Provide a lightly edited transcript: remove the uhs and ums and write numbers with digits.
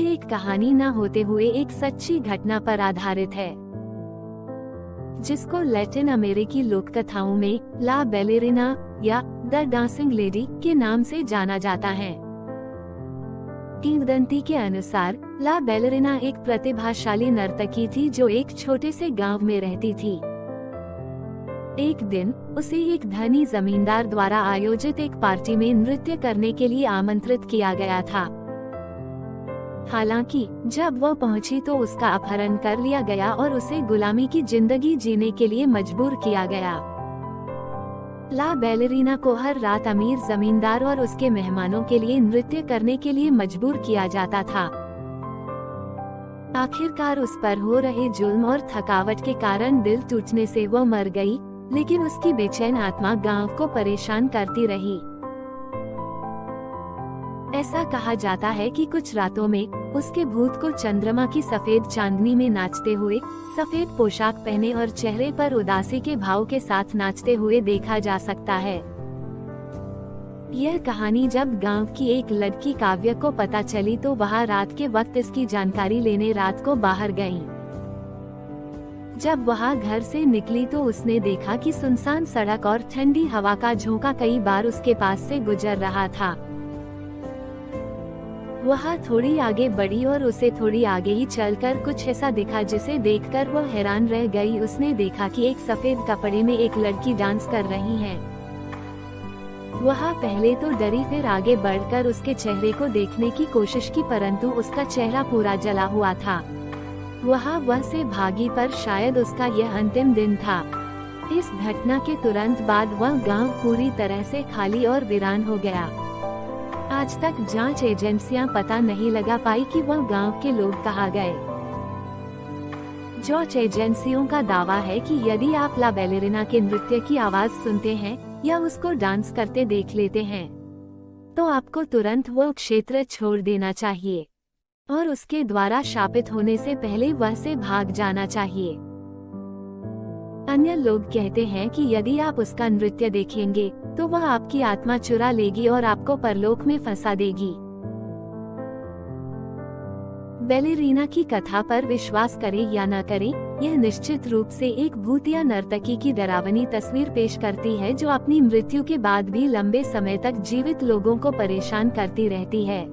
यह एक कहानी न होते हुए एक सच्ची घटना पर आधारित है, जिसको लैटिन अमेरिकी लोक कथाओं में ला बैलेरिना या द डांसिंग लेडी के नाम से जाना जाता है। किंवदंती के अनुसार ला बैलेरिना एक प्रतिभाशाली नर्तकी थी जो एक छोटे से गांव में रहती थी। एक दिन उसे एक धनी जमींदार द्वारा आयोजित एक पार्टी में नृत्य करने के लिए आमंत्रित किया गया था। हालांकि जब वह पहुंची तो उसका अपहरण कर लिया गया और उसे गुलामी की जिंदगी जीने के लिए मजबूर किया गया। ला बैलेरिना को हर रात अमीर जमींदार और उसके मेहमानों के लिए नृत्य करने के लिए मजबूर किया जाता था। आखिरकार उस पर हो रहे जुल्म और थकावट के कारण दिल टूटने से वह मर गई, लेकिन उसकी बेचैन आत्मा गांव को परेशान करती रही। ऐसा कहा जाता है कि कुछ रातों में उसके भूत को चंद्रमा की सफेद चांदनी में नाचते हुए, सफेद पोशाक पहने और चेहरे पर उदासी के भाव के साथ नाचते हुए देखा जा सकता है। यह कहानी जब गांव की एक लड़की काव्य को पता चली तो वह रात के वक्त इसकी जानकारी लेने रात को बाहर गई। जब वह घर से निकली तो उसने देखा कि सुनसान सड़क और ठंडी हवा का झोंका कई बार उसके पास से गुजर रहा था। वह थोड़ी आगे बढ़ी और उसे थोड़ी आगे ही चलकर कुछ ऐसा दिखा जिसे देखकर वह हैरान रह गई। उसने देखा कि एक सफेद कपड़े में एक लड़की डांस कर रही है। वह पहले तो डरी, फिर आगे बढ़कर उसके चेहरे को देखने की कोशिश की, परंतु उसका चेहरा पूरा जला हुआ था। वह से भागी, पर शायद उसका यह अंतिम दिन था। इस घटना के तुरंत बाद वह गांव पूरी तरह से खाली और वीरान हो गया। आज तक जांच एजेंसियां पता नहीं लगा पाई कि वह गांव के लोग कहाँ गए। जांच एजेंसियों का दावा है कि यदि आप ला बैलेरिना के नृत्य की आवाज सुनते हैं या उसको डांस करते देख लेते हैं, तो आपको तुरंत वो क्षेत्र छोड़ देना चाहिए और उसके द्वारा शापित होने से पहले वह से भाग जाना चाहिए। अन्य लोग कहते हैं कि यदि आप उसका नृत्य देखेंगे तो वह आपकी आत्मा चुरा लेगी और आपको परलोक में फंसा देगी। बैलेरिना की कथा पर विश्वास करें या न करें, यह निश्चित रूप से एक भूतिया नर्तकी की डरावनी तस्वीर पेश करती है जो अपनी मृत्यु के बाद भी लंबे समय तक जीवित लोगों को परेशान करती रहती है।